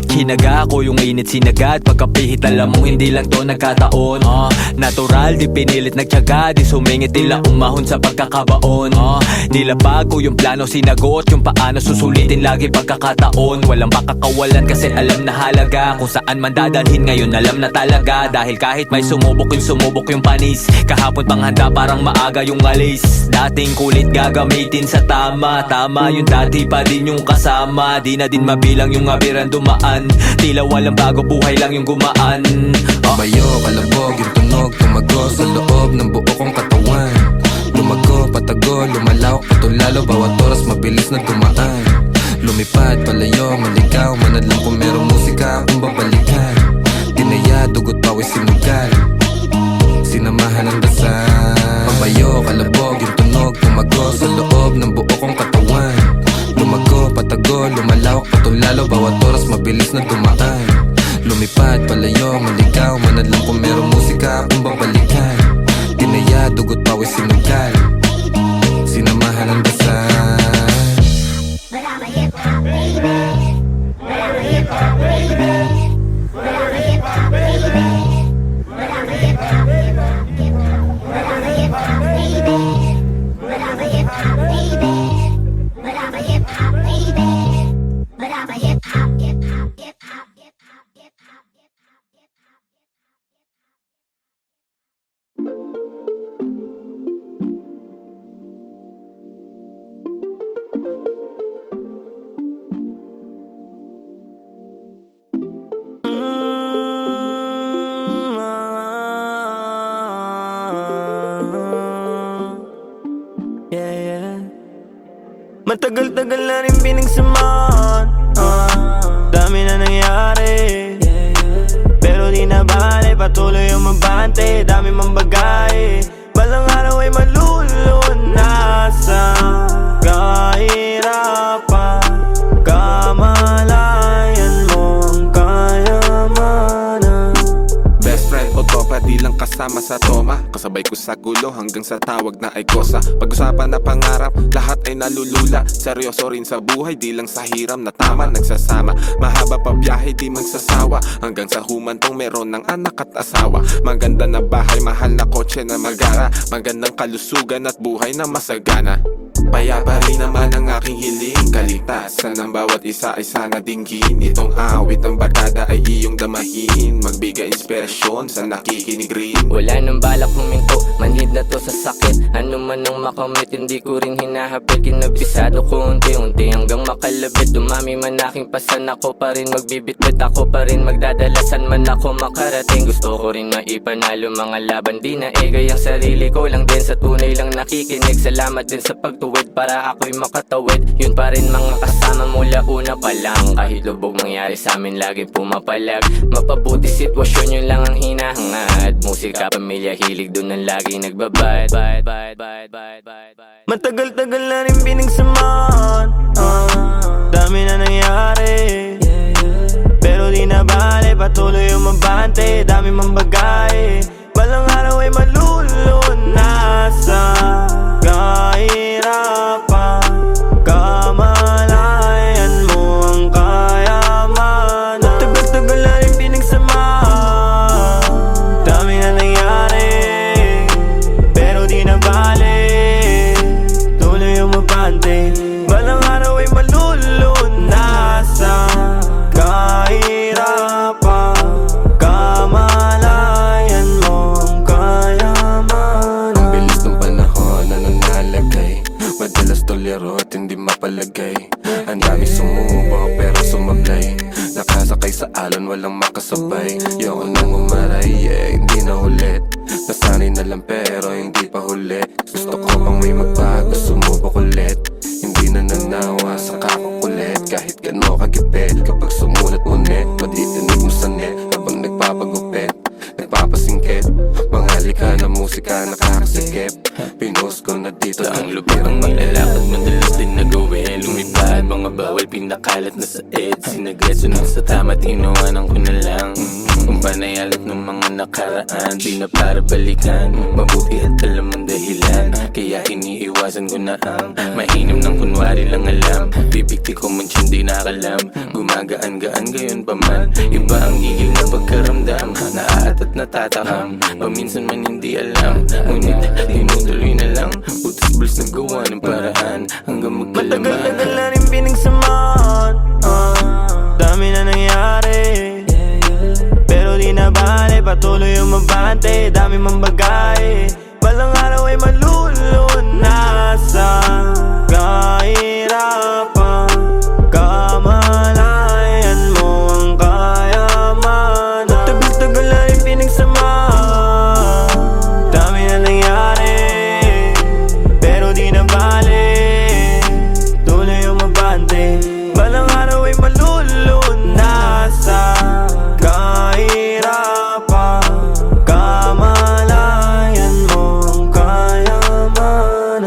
Kinaga ko yung init sinagad. Pagkapihit alam mo hindi lang to nagkataon. Natural, di pinilit nagtyaga. Di sumingit nila umahon sa pagkakabaon. Nilabag ko yung plano sinagot. Yung paano susulitin lagi pagkakataon. Walang makakawalan kasi alam na halaga. Kung saan man dadalhin ngayon alam na talaga. Dahil kahit may sumubok yung panis. Kahapon pang handa parang maaga yung alis. Dating kulit gagamitin sa tama. Tama yung dati pa din yung kasama. Di na din mabilang yung abiran dumaan. Tila walang bago, buhay lang yung gumaan. Bayo, kalabog, yung tunog, tumago sa loob ng buo kong katawan. Lumago, patago, lumalawak, patulalo. Bawat oras mabilis na dumaan. Lumipad, palayo, maligaw. Manadlang kung merong musika akong babalikan. Tinaya, dugot, pawis, sinugal. Sinamahan ng dasal. Pabayo, kalabog, yung tunog, tumago sa loob ng buo kong katawan. Lumago, patago, lumalawak, patulalo. Bawat oras mabilis na dumaan. Lumipad, palayo, maligaw. Manadlang kung merong musika akong babalikan. Tinaya, dugot, pawis, sinugal. Sinamahan ng dasal. But I'm a hip-hop baby. But I'm a hip-hop baby. But I'm a hip-hop baby. But I'm a hip-hop baby. But I'm a hip-hop baby. But I'm a hip-hop baby. But I'm a hip-hop baby. But I'm a hip-hop, hip-hop, hip-hop, hip-hop, hip-hop, hip-hop, hip-hop. Matagal-tagal na rin pinagsamahan. Dami na nangyari, pero di na bale, patuloy ang mabante. Dami mang bagay, balang araw ay malulunasan. Kahirapan, kamalayan mo ang kayamanan. Best friend o tropa, di lang kasama. kasama sa toma, kasabay ko sa gulo hanggang sa tawag na ay kosa. Pag-usapan na pangarap, lahat ay nalulula. Seryoso rin sa buhay, di lang sa hiram na tama nagsasama. Mahaba pa biyahe, di magsasawa, hanggang sa humantong meron ng anak at asawa. Maganda na bahay, mahal na kotse na magara, magandang kalusugan at buhay na masagana. Payapa rin naman ang aking hiling, kaligtasan ng bawat isa ay sana dinggin. Itong awit ng barkada ay iyong damahin, magbigay inspirasyon sa nakikinig rin. Wala nang balak huminto, manhid na to sa sakit. Ano man ang makamit, hindi ko rin hinahapit. Kinabisado ko unti-unti hanggang makalabit. Dumami man aking pasan, ako pa rin magbibitbit. Ako pa rin magdadalasan man ako makarating. Gusto ko rin maipanalo mga laban, di na egay ang sarili ko lang din. Sa tunay lang nakikinig, salamat din sa pagtuwid para ako'y makatawid. Yun pa rin mga kasama mula una pa lang. Kahit lubog mangyari sa amin, laging pumapalag. Mapabuti sitwasyon, yun lang ang hinahangad. Musika, pamilya, hilig, dun ang laging nagbabad. Matagal-tagal na rin pinagsamahan, dami na nangyari, pero di na bale, patuloy umabante. Dami mang bagay, balang araw ay malulunasan. Kahirapan, kamalayan mo ang kayamanan. Matagal-tagal na rin pinagsamahan, dami na nangyari, pero di na bale, tuloy umabante. Balang araw ay malulunasan. Kahirapan, kamalayan mo ang kayamanan. Ang bilis ng panahon na nanalagay, madalas tolero at hindi mapalagay. Ang dami sumubo pero sumablay, nakasakay sa alon walang makasabay. Yoko nang umaray, hindi na ulit. Nasanay na lang pero hindi pa huli. Gusto ko pang may magbago, sumubok ulit. Hindi na nanawa sa kakukulit, kahit gano kagipit. Kapag sumulat mo net, matitinig mo sa net habang nagpapagupit, nagpapasingkit. Mga lika na musika nakakasikip, pinost ko na dito Ang lupit ang nilalakad, madalas din nagawin. Lumipad, mga bawal pinakalat na sa ed. Sinagreso na sa tama, tinawanan ko na lang. Kung panayalat ng mga nakaraan, di na para balikan. Mabuti at alam ang dahilan, kaya iniiwasan ko na ang mainam ng kunwari lang alam. Bibigti ko man siya di nakalam, gumagaan-gaan gayon pa man. Iba ang igil ng pagkaramdam, naaat at natatakam. Paminsan man hindi alam, ngunit tinutuloy na lang. Utos-buls na gawa ng paraan hanggang magkalaman. Matagal-tagal na rin pinagsamahan, dami na nangyari, pero di na bale, patuloy umabante. Dami mang bagay, balang araw ay malulunasan. Kahirapan, kamalayan mo ang kayamanan. Matagal-tagal na rin pinagsamahan, dami na nangyari, pero di na bale, tuloy umabante. Balang araw ay malulunasan. Kahirapan, kamalayan mo ang kayamanan.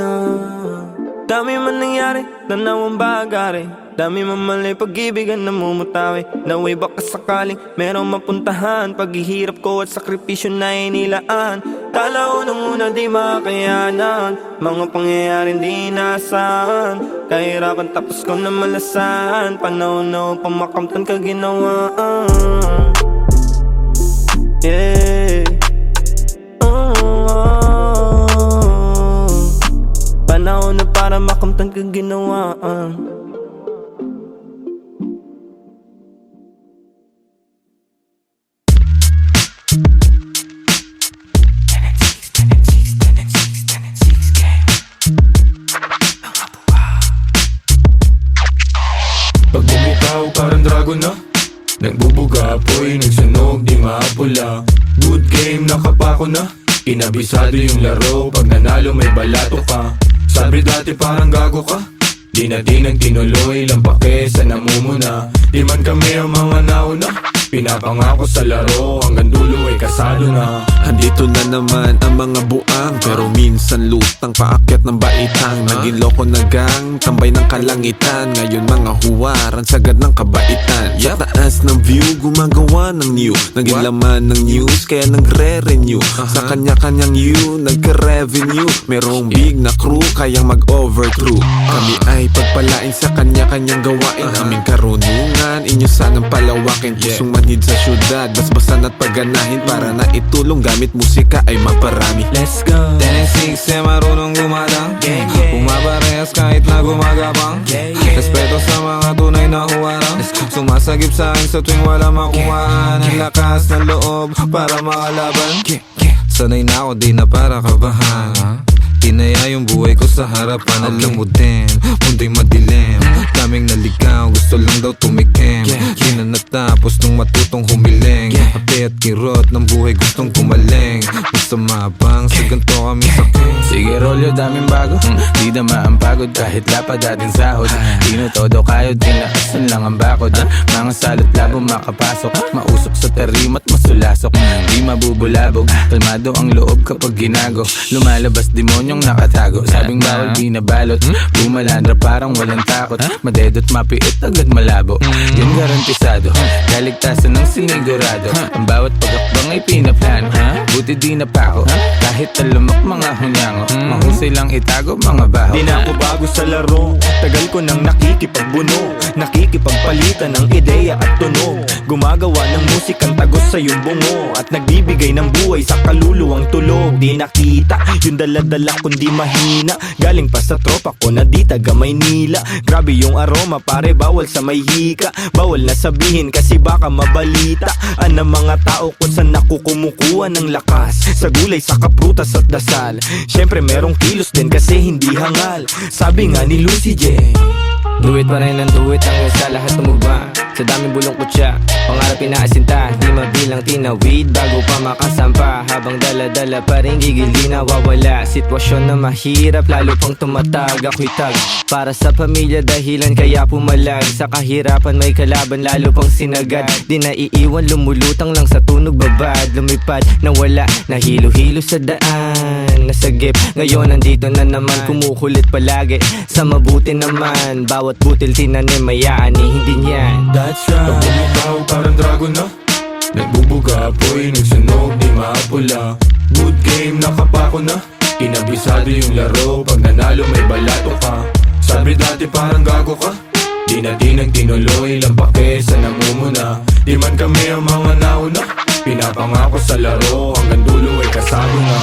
Dami man nangyari, tanawang bagari, dami man mali, pag-ibigan na mumutawi. Naway baka sakaling merong mapuntahan, paghihirap ko at sakripisyo na inilaan. Kala ko nung una di makayanan, mga pangyayaring di nasaan. Kahirapan tapos ko na malasan, panahon na upang makamtan kaginawaan. Yeah. Panahon na para makamtan kaginawaan. Pag bumitaw parang dragon na, nagbubuga apoy, nagsunog di maapula. Good game, nakapako na, inabisado yung laro. Pag nanalo may balato ka, sabi dati parang gago ka. Di na di nagtinuloy, lang pake sa namumuna. Di man kami ang mga nauna, Pinapangako sa laro hanggang dulo ay kasado na. Andito na naman ang mga buang, pero minsan lutang paakyat ng baitang. Naging loko na gang, tambay ng kalangitan. Ngayon mga huwaran, sagad ng kabaitan. Sa taas ng view, gumagawa ng new. Naging laman ng news, kaya nagre-renew. Sa kanya-kanyang you, nagka-revenue. Merong big na crew, kayang mag-overcrew. Kami ay pagpalain sa kanya-kanyang gawain. Aming karunungan, inyo sanang palawakin. Pusong manhid sa syudad, basbasan at pagganahin. Para na itulong gamit musika ay maparami. Let's go. 10 and 6 eh marunong gumadang. Pumaparehas kahit na gumagapang. Respeto sa mga tunay na huwarang. Sumasagip sa akin sa tuwing wala makuhaan. Ang lakas ng loob para makalaban. Sanay na ako, di na para kabahan. Tinaya yung buhay ko sa harapan. Alam mo din, mundo'y madilim. Daming naligaw, gusto lang daw tumikim. Di na natapos nung matutong humiling. Ape at kirot ng buhay gustong kumaling. Basta mabang, sa ganito kami saking. Sige rolyo, daming bago. Di na ang pagod kahit lapad dating sahod. Dino todo kayod, tinaasan lang ang bakod. Mga salot labo makapasok. Mausok sa tarimat, masulasok. Di mabubulabog, kalmado ang loob kapag ginago. Lumalabas demonyong nakatago. Sabing bawal binabalot. Bumalandra parang walang takot. Madedot mapiit agad malabo. Yun garantisado, kaligtasan ng sinigurado. Ang bawat pagakbang ay pinaplano. Buti di napako, kahit talamak mga hunyango. Mahusay lang itago mga baho. Di na ako bago sa laro, tagal ko nang nakikipagbuno. Nakikipagpalitan ng ideya at tunog. Gumagawa ng musikang tagos sa iyong bungo. At nagbibigay ng buhay sa kaluluwang tulog. Di nakita yung daladala kundi mahina. Galing pa sa tropa ko na di taga Maynila. Grabe yung aroma pare, bawal sa may hika. Bawal na sabihin kasi baka mabalita ang mga tao kung saan ako kumukuha ng lakas. Sa gulay, sa kaprutas at dasal. Syempre merong kilos din kasi hindi hangal. Sabi nga ni Lucy J, Do it pa rin ang do it hanggang sa lahat tumugma. Sa daming bulong kutsa, pangarap pinaasinta. Di mabilang tinawid bago pa makasampa. Habang dala-dala pa rin gigil di nawawala. Sitwasyon na mahirap lalo pang tumatag. Ako'y tag para sa pamilya dahilan kaya pumalag. Sa kahirapan may kalaban lalo pang sinagad. Di naiiwan lumulutang lang sa tunog babad. Lumipad na wala, nahilo-hilo sa daan. Nasagip, ngayon nandito na naman. Kumukulit palagi, sa mabuti naman. Bawat butil tinanim may aani, hindi niyan. that's right. Pag bumitaw parang dragon na. Nagbubuga, apoy, nagsunog, di maapula. Good game, nakapako na. Inabisado yung laro, pag nanalo may balato ka. Sabi dati parang gago ka. Di na nagtinuloy, lang pake sa namumuna. Di man kami ang mga nauna. Pinapangako sa laro, hanggang dulo ay kasado na.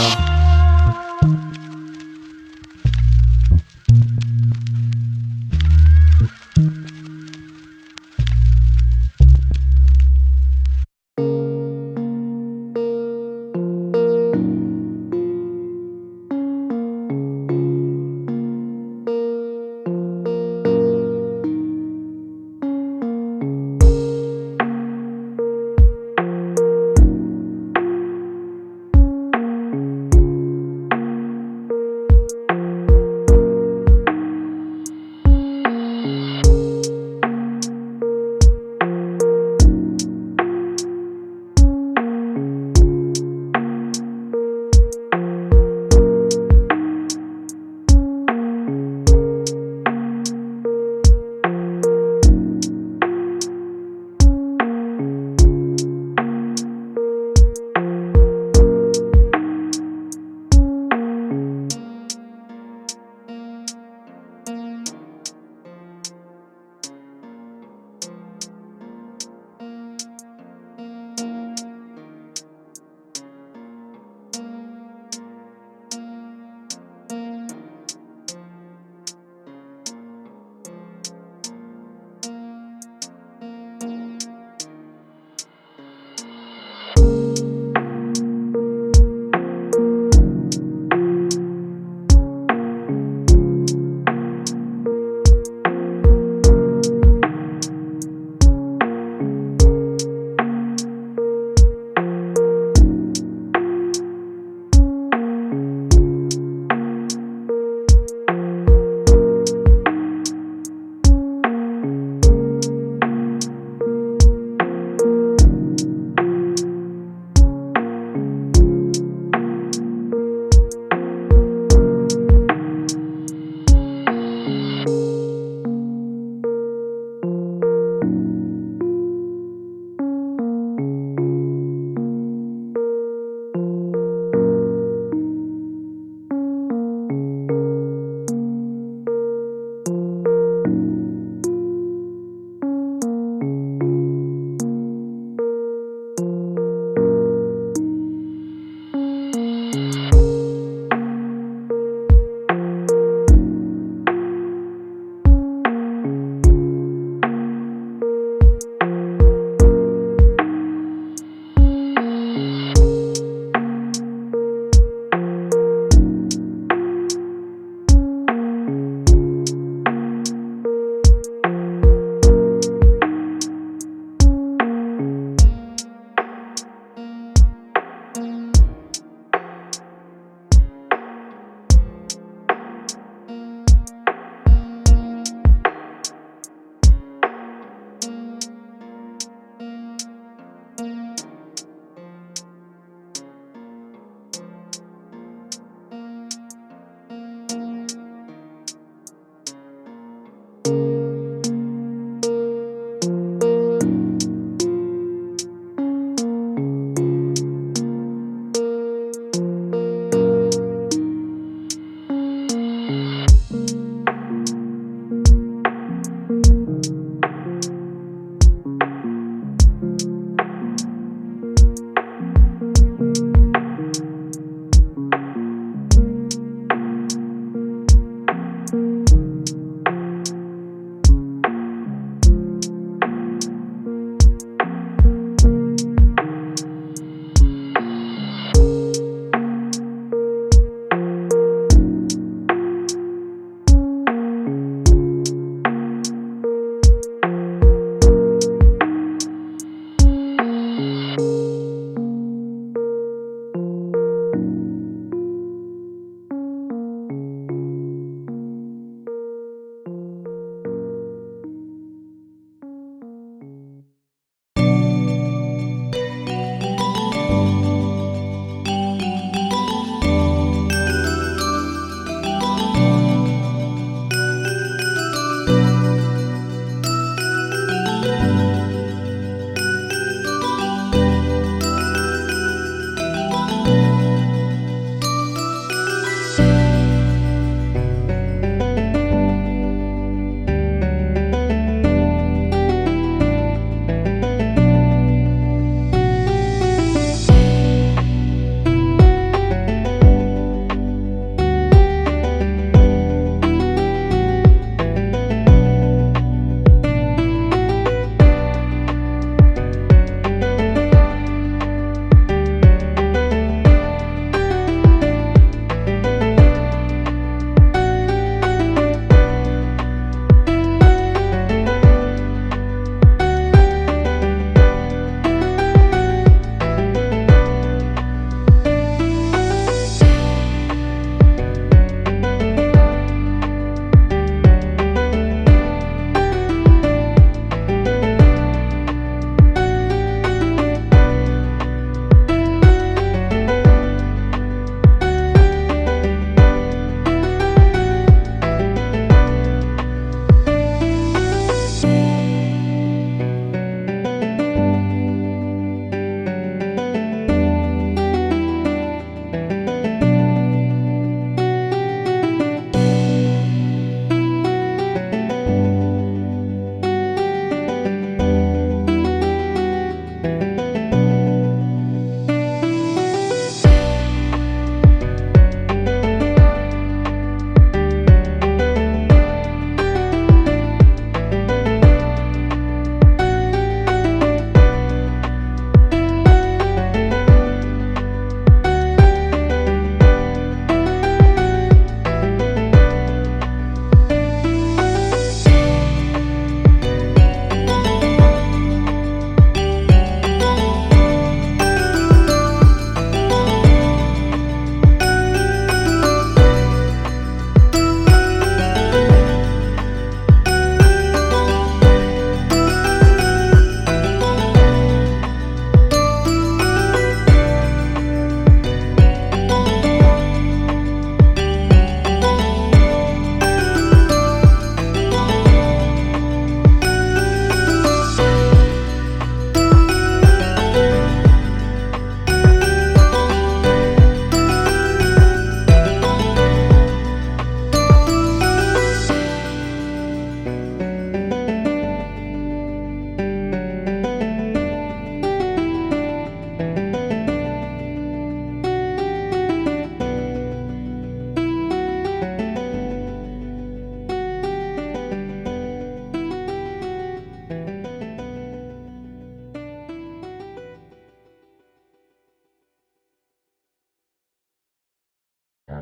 No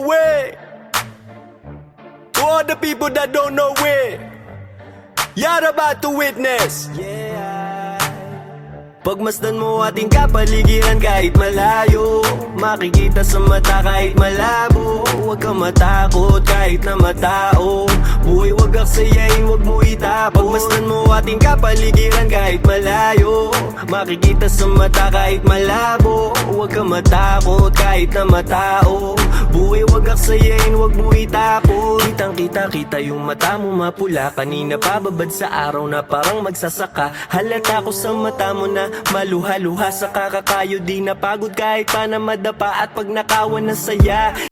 way! To all the people that don't know way, you're about to witness. Pagmasdan mo ating kapaligiran kahit malayo, makikita sa mata kahit malabo. Huwag kang matakot kahit na matao, buhay wag aksayain, wag mo itapon. Pagmasdan mo ating kapaligiran kahit malayo, makikita sa mata kahit malabo. Huwag kang matakot kahit na matao, buhay wag aksayain, wag mo itapon. Kitang kita yung mata mo mapula, kanina pababad sa araw na parang magsasaka. Halata ko sa mata mo na maluha-luha sa kakakayo, di napagod kahit pa na madapa. At pag nakawan na saya,